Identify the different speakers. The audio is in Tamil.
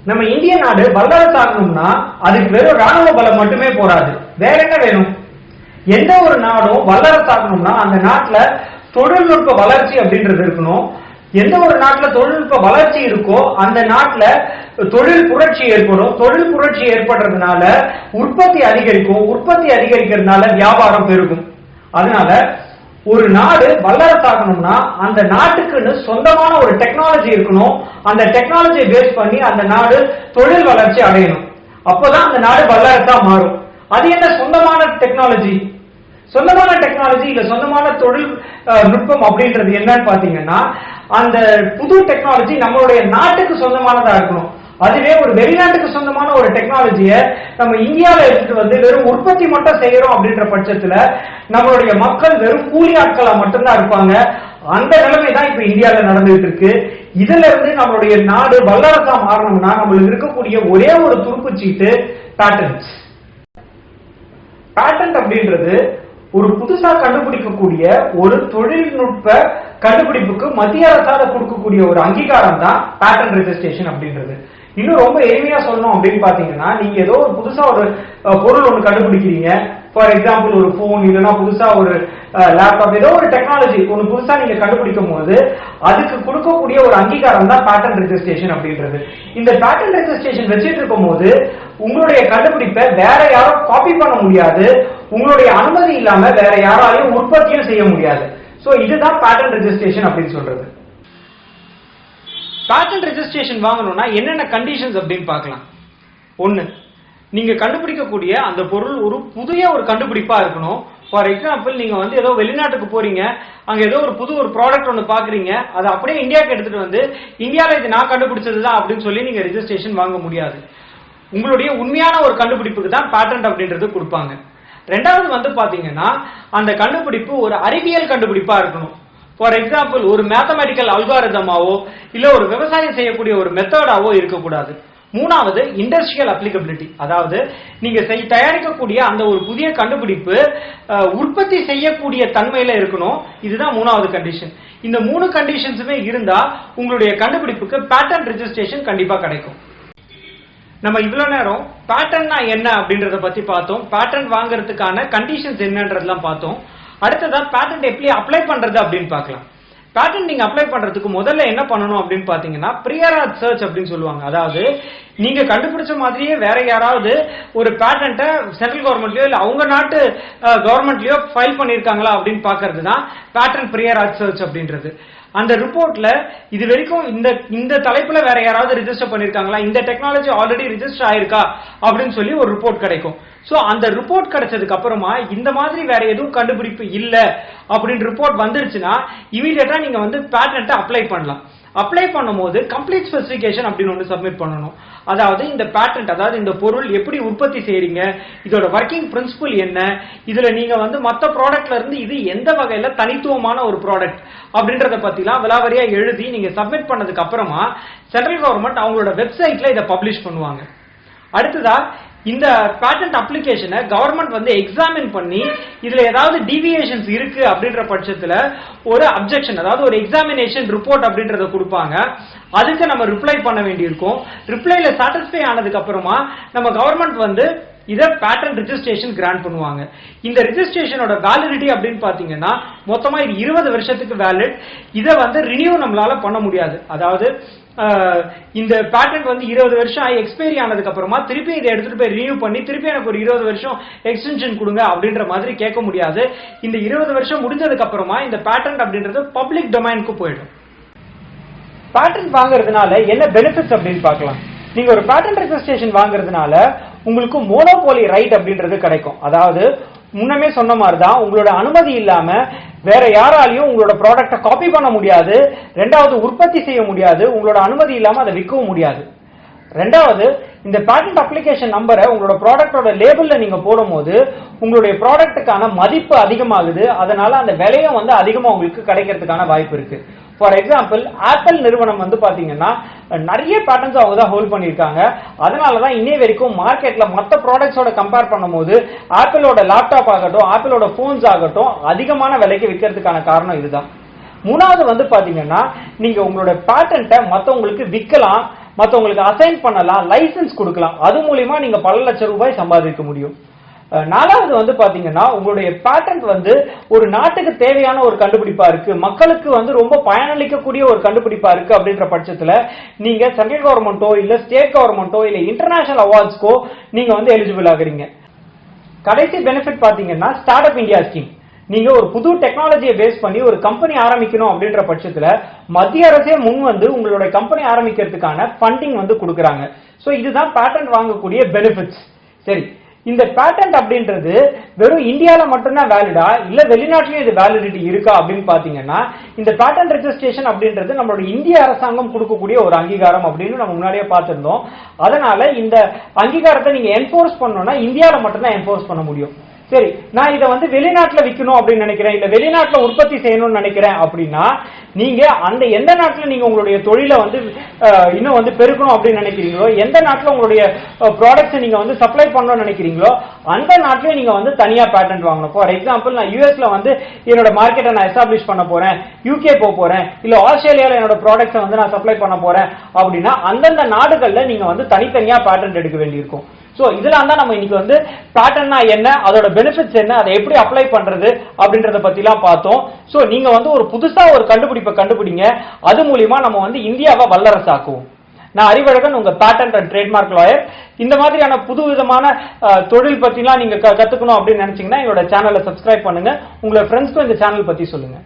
Speaker 1: நம்ம இந்திய நாடு வல்லரசு ஆகணும்னா அதுக்கு வெறும் ராணுவ பலம் மட்டுமே போராது, வேற என்ன வேணும்? எந்த ஒரு நாடும் வல்லரசு ஆகணும்னா அந்த நாட்டுல தொழில்நுட்ப வளர்ச்சி அப்படின்றது இருக்கணும். எந்த ஒரு நாட்டுல தொழில்நுட்ப வளர்ச்சி இருக்கோ அந்த நாட்டுல தொழில் புரட்சி ஏற்படும். தொழில் புரட்சி ஏற்படுறதுனால உற்பத்தி அதிகரிக்கும். உற்பத்தி அதிகரிக்கிறதுனால வியாபாரம் பெருகும். அதனால ஒரு நாடு வல்லரசு ஆகணும்னா அந்த நாட்டுக்குன்னு சொந்தமான ஒரு டெக்னாலஜி இருக்கணும். அந்த டெக்னாலஜியை பேஸ் பண்ணி அந்த நாடு தொழில் வளர்ச்சி அடையணும். அப்பதான் அந்த நாடு வல்லரசா மாறும். அது என்ன சொந்தமான டெக்னாலஜி? சொந்தமான டெக்னாலஜி இல்ல சொந்தமான தொழில் நுட்பம் அப்படின்றது என்னன்னு பாத்தீங்கன்னா, அந்த புது டெக்னாலஜி நம்மளுடைய நாட்டுக்கு சொந்தமானதா இருக்கணும். அதுவே ஒரு வெளிநாட்டுக்கு சொந்தமான ஒரு டெக்னாலஜியை நம்ம இந்தியாவில எடுத்துட்டு வந்து வெறும் உற்பத்தி மட்டும் செய்யறோம் அப்படின்ற பட்சத்துல நம்மளுடைய மக்கள் வெறும் கூலி ஆட்களா மட்டும்தான் இருப்பாங்க. அந்த நிலைமை தான் இப்ப இந்தியாவில நடந்துட்டு இருக்கு. இதுல இருந்து நம்மளுடைய நாடு வல்லரசா மாறணும்னா நம்மளுக்கு இருக்கக்கூடிய ஒரே ஒரு துருப்புச்சீட்டு பேட்டன்ட். பேட்டன்ட் அப்படின்றது ஒரு புதுசா கண்டுபிடிக்கக்கூடிய ஒரு தொழில்நுட்ப கண்டுபிடிப்புக்கு மத்திய அரசால கொடுக்கக்கூடிய ஒரு அங்கீகாரம் தான் பேட்டன்ட் ரெஜிஸ்ட்ரேஷன் அப்படின்றது. இன்னும் ரொம்ப எளிமையா சொல்லணும் அப்படின்னு பாத்தீங்கன்னா, நீங்க ஏதோ ஒரு புதுசா ஒரு பொருள் ஒன்று கண்டுபிடிக்கிறீங்க. ஃபார் எக்ஸாம்பிள் ஒரு போன் இல்லைன்னா புதுசா ஒரு லேப்டாப், ஏதோ ஒரு டெக்னாலஜி ஒன்று புதுசா நீங்க கண்டுபிடிக்கும் போது அதுக்கு கொடுக்கக்கூடிய ஒரு அங்கீகாரம் தான் பேட்டன்ட் ரெஜிஸ்ட்ரேஷன் அப்படின்றது. இந்த பேட்டன்ட் ரெஜிஸ்ட்ரேஷன் வச்சுட்டு இருக்கும் போது உங்களுடைய கண்டுபிடிப்பை வேற யாரும் காப்பி பண்ண முடியாது. உங்களுடைய அனுமதி இல்லாம வேற யாராலையும் உற்பத்தியும் செய்ய முடியாது. சோ இதுதான் பேட்டன்ட் ரெஜிஸ்ட்ரேஷன் அப்படின்னு சொல்றது. பேட்டன்ட் ரெஜிஸ்ட்ரேஷன் வாங்கணும்னா என்னென்ன கண்டிஷன்ஸ் அப்படின்னு பார்க்கலாம். ஒன்னு, நீங்க கண்டுபிடிக்கக்கூடிய அந்த பொருள் ஒரு புதிய ஒரு கண்டுபிடிப்பா இருக்கணும். ஃபார் எக்ஸாம்பிள், நீங்க வந்து ஏதோ வெளிநாட்டுக்கு போறீங்க, அங்க ஏதோ ஒரு புது ஒரு ப்ராடக்ட் ஒன்று பாக்குறீங்க, அதை அப்படியே இந்தியாவுக்கு எடுத்துட்டு வந்து இந்தியாவில இது நான் கண்டுபிடிச்சதுதான் அப்படின்னு சொல்லி நீங்க ரெஜிஸ்ட்ரேஷன் வாங்க முடியாது. உங்களுடைய உண்மையான ஒரு கண்டுபிடிப்புக்கு தான் பேட்டன்ட் அப்படின்றது கொடுப்பாங்க. ரெண்டாவது வந்து பாத்தீங்கன்னா, அந்த கண்டுபிடிப்பு ஒரு அறிவியல் கண்டுபிடிப்பா இருக்கணும். ஃபார் எக்ஸாம்பிள், ஒரு மேத்தமெட்டிக்கல் அல்காரிதமாவோ இல்ல ஒரு விவசாயம் செய்யக்கூடிய ஒரு மெத்தடாவோ இருக்கக்கூடாது. மூணாவது, இண்டஸ்ட்ரியல் அப்ளிகபிலிட்டி. அதாவது நீங்க தயாரிக்கக்கூடிய அந்த ஒரு புதிய கண்டுபிடிப்பு உற்பத்தி செய்யக்கூடிய தன்மையில இருக்கணும். இதுதான் மூணாவது கண்டிஷன். இந்த மூணு கண்டிஷன்ஸுமே இருந்தா உங்களுடைய கண்டுபிடிப்புக்கு பேட்டன்ட் ரெஜிஸ்ட்ரேஷன் கண்டிப்பா கிடைக்கும். நம்ம இவ்வளவு நேரம் பேட்டன்ட்னா என்ன அப்படின்றத பத்தி பார்த்தோம். பேட்டன்ட் வாங்குறதுக்கான கண்டிஷன்ஸ் என்னன்றதெல்லாம் பார்த்தோம். அடுத்ததா பேட்டன்ட் எப்படி அப்ளை பண்றது அப்படின்னு பார்க்கலாம். பேட்டன்ட் நீங்க அப்ளை பண்றதுக்கு முதல்ல என்ன பண்ணணும் அப்படின்னு பாத்தீங்கன்னா, பிரியர் ஆர்ட் சர்ச் அப்படின்னு சொல்லுவாங்க. அதாவது நீங்க கண்டுபிடிச்ச மாதிரியே வேற யாராவது ஒரு பேட்டன்ட்டை சென்ட்ரல் கவர்மெண்ட்லயோ இல்ல அவங்க நாட்டு கவர்மெண்ட்லயோ ஃபைல் பண்ணிருக்காங்களா அப்படின்னு பாக்குறது தான் பேட்டன்ட் பிரியர் ஆர்ட் சர்ச் அப்படின்றது. அந்த ரிப்போர்ட்ல இது வரைக்கும் இந்த தலைப்புல வேற யாராவது ரிஜிஸ்டர் பண்ணிருக்காங்களா, இந்த டெக்னாலஜி ஆல்ரெடி ரிஜிஸ்டர் ஆயிருக்கா அப்படின்னு சொல்லி ஒரு ரிப்போர்ட் கிடைக்கும். சோ அந்த ரிப்போர்ட் கிடைச்சதுக்கு அப்புறமா இந்த மாதிரி வேற எதுவும் கண்டுபிடிப்பு இல்ல அப்படின்னு ரிப்போர்ட் வந்துருச்சுன்னா இமீடியட்டா நீங்க வந்து பேட்டன்ட் அப்ளை பண்ணலாம். அப்ளை பண்ணும்போது கம்ப்ளீட் ஸ்பெசிபிகேஷன் அப்படின்னு ஒன்று சப்மிட் பண்ணணும். அதாவது இந்த பேட்டன்ட், அதாவது இந்த பொருள் எப்படி உற்பத்தி செய்றீங்க, இதோட ஒர்க்கிங் பிரின்சிபல் என்ன, இதுல நீங்க வந்து மற்ற ப்ராடக்ட்ல இருந்து இது எந்த வகையில தனித்துவமான ஒரு ப்ராடக்ட் அப்படின்றத பத்திலாம் விலாவரியா எழுதி நீங்க சப்மிட் பண்ணதுக்கு அப்புறமா சென்ட்ரல் கவர்மெண்ட் அவங்களோட வெப்சைட்ல இதை பப்ளிஷ் பண்ணுவாங்க. அடுத்ததா இந்த பேட்டன்ட் அப்ளிகேஷனை கவர்மெண்ட் வந்து எக்ஸாமின் பண்ணி இதுல ஏதாவது டீவியேஷன்ஸ் இருக்கு அப்படின்ற பட்சத்துல ஒரு அப்ஜெக்ஷன், அதாவது ஒரு எக்ஸாமினேஷன் ரிப்போர்ட் அப்படின்றத கொடுப்பாங்க. அதுக்கு நம்ம ரிப்ளை பண்ண வேண்டியிருக்கும். ரிப்ளைல சாட்டிஸ்ஃபை ஆனதுக்கு அப்புறமா நம்ம கவர்மெண்ட் வந்து இத பேட்டன்ட் ரெஜிஸ்ட்ரேஷன் கிராண்ட் பண்ணுவாங்க. இந்த ரெஜிஸ்ட்ரேஷனோட வேலிடிட்டி அப்படின்னு பாத்தீங்கன்னா மொத்தமா இது 20 வருஷத்துக்கு வேலிட். இதை வந்து ரினியூ நம்மளால பண்ண முடியாது. அதாவது இந்த பேட்டன்ட் வந்து 20 வருஷம் எக்ஸ்பைரி ஆனதுக்கு அப்புறமா திருப்பி இதை எடுத்துட்டு போய் ரினியூ பண்ணி திருப்பி எனக்கு ஒரு 20 வருஷம் எக்ஸ்டென்ஷன் கொடுங்க அப்படின்ற மாதிரி கேட்க முடியாது. இந்த 20 வருஷம் முடிஞ்சதுக்கு அப்புறமா இந்த பேட்டன்ட் அப்படின்றது பப்ளிக் டொமைனுக்கு போயிடும். பேட்டன்ட் வாங்குறதுனால என்ன பெனிஃபிட்ஸ் அப்படின்னு பார்க்கலாம். நீங்க ஒரு பேட்டன்ட் ரெஜிஸ்ட்ரேஷன் வாங்குறதுனால உங்களுக்கு மோனோபோலி ரைட் அப்படின்றது கிடைக்கும். அதாவது முன்னமே சொன்ன மாதிரி தான், உங்களோட அனுமதி இல்லாம வேற யாராலையும் உங்களோட ப்ராடக்ட்டை காப்பி பண்ண முடியாது. ரெண்டாவது, உற்பத்தி செய்ய முடியாது. உங்களோட அனுமதி இல்லாம அதை விற்கவும் முடியாது. ரெண்டாவது, இந்த பேட்டன்ட் அப்ளிகேஷன் நம்பரை உங்களோட ப்ராடக்டோட லேபிள்ல நீங்க போடும்போது உங்களுடைய ப்ராடக்ட்டுக்கான மதிப்பு அதிகமாகுது. அதனால அந்த விலையும் வந்து அதிகமா உங்களுக்கு கிடைக்கிறதுக்கான வாய்ப்பு இருக்கு. ஃபார் எக்ஸாம்பிள், ஆப்பிள் நிறுவனம் வந்து பாத்தீங்கன்னா நிறைய பேட்டன்ஸ் அவங்க தான் ஹோல்ட் பண்ணிருக்காங்க. அதனாலதான் இன்னைய வரைக்கும் மார்க்கெட்ல மற்ற ப்ராடக்ட்ஸோட கம்பேர் பண்ணும்போது ஆப்பிளோட லேப்டாப் ஆகட்டும், ஆப்பிளோட போன்ஸ் ஆகட்டும் அதிகமான விலைக்கு விற்கிறதுக்கான காரணம் இதுதான். மூணாவது வந்து பாத்தீங்கன்னா, நீங்க உங்களோட பேட்டன்ட்டை மத்தவங்களுக்கு விற்கலாம், மற்றவங்களுக்கு அசைன் பண்ணலாம், லைசன்ஸ் கொடுக்கலாம். அது மூலியமா நீங்க பல லட்சம் ரூபாய் சம்பாதிக்க முடியும். நாலாவது வந்து பாத்தீங்கன்னா, உங்களுடைய பேட்டன்ட் வந்து ஒரு நாட்டுக்கு தேவையான ஒரு கண்டுபிடிப்பா இருக்கு, மக்களுக்கு வந்து ரொம்ப பயனளிக்கக்கூடிய ஒரு கண்டுபிடிப்பா இருக்கு அப்படின்ற பட்சத்துல நீங்க சென்ட்ரல் கவர்மெண்டோ இல்ல ஸ்டேட் கவர்மெண்டோ இல்ல இன்டர்நேஷனல் அவார்ட்ஸ்க்கோ நீங்க வந்து எலிஜிபிள் ஆகுறீங்க. கடைசி பெனிஃபிட் பாத்தீங்கன்னா ஸ்டார்ட் அப் இந்தியா ஸ்கீம். நீங்க ஒரு புது டெக்னாலஜியை பேஸ் பண்ணி ஒரு கம்பெனி ஆரம்பிக்கணும் அப்படின்ற பட்சத்துல மத்திய அரசே முன் வந்து உங்களுடைய கம்பெனி ஆரம்பிக்கிறதுக்கான ஃபண்டிங் வந்து கொடுக்குறாங்க. சோ இதுதான் பேட்டன்ட் வாங்கக்கூடிய பெனிஃபிட்ஸ். சரி, இந்த பேட்டன்ட் அப்படின்றது வெறும் இந்தியால மட்டும்தான் வேலிடா இல்ல வெளிநாட்டிலயும் இது வேலிடிட்டி இருக்கா அப்படின்னு பாத்தீங்கன்னா, இந்த பேட்டன்ட் ரெஜிஸ்ட்ரேஷன் அப்படின்றது நம்மளோட இந்திய அரசாங்கம் கொடுக்கக்கூடிய ஒரு அங்கீகாரம் அப்படின்னு நம்ம முன்னாடியே பார்த்திருந்தோம். அதனால இந்த அங்கீகாரத்தை நீங்க என்போர்ஸ் பண்ணணும்னா இந்தியால மட்டும்தான் என்போர்ஸ் பண்ண முடியும். சரி, நான் இதை வந்து வெளிநாட்டுல விற்கணும் அப்படின்னு நினைக்கிறேன், இல்ல வெளிநாட்டுல உற்பத்தி செய்யணும்னு நினைக்கிறேன் அப்படின்னா நீங்க அந்த எந்த நாட்டுல நீங்க உங்களுடைய தொழிலை வந்து இன்னும் வந்து பெருக்கணும் அப்படின்னு நினைக்கிறீங்களோ, எந்த நாட்டுல உங்களுடைய ப்ராடக்ட்ஸ் நீங்க வந்து சப்ளை பண்ணணும்னு நினைக்கிறீங்களோ அந்த நாட்டிலே நீங்க வந்து தனியா பேட்டன்ட் வாங்கணும். ஃபார் எக்ஸாம்பிள், நான் யூஎஸ்ல வந்து என்னோட மார்க்கெட்டை நான் எஸ்டாப்ளிஷ் பண்ண போறேன், யூகே போறேன், இல்ல ஆஸ்திரேலியால என்னோட ப்ராடக்ட்ஸை வந்து நான் சப்ளை பண்ண போறேன் அப்படின்னா அந்தந்த நாடுகள்ல நீங்க வந்து தனித்தனியா பேட்டன்ட் எடுக்க வேண்டியிருக்கும். சோ இதெல்லாம் தான் நம்ம இன்னைக்கு வந்து பேட்டர்னா என்ன, அதோட பெனிஃபிட்ஸ் என்ன, அதை எப்படி அப்ளை பண்றது அப்படின்றத பத்தி எல்லாம் பார்த்தோம். சோ நீங்க வந்து ஒரு புதுசா ஒரு கண்டுபிடிப்பை கண்டுபிடிங்க, அது மூலியமா நம்ம வந்து இந்தியாவை வல்லரசாக்குவோம். நான் அறிவழகன், உங்க பேட்டன்ட் அண்ட் ட்ரேட்மார்க் லாயர். இந்த மாதிரியான புது விதமான தொழில் பத்திலாம் நீங்க கத்துக்கணும் அப்படின்னு நினைச்சீங்கன்னா என்னோட சேனலை சப்ஸ்கிரைப் பண்ணுங்க. உங்களோட ஃப்ரெண்ட்ஸ்க்கும் இந்த சேனல் பத்தி சொல்லுங்க.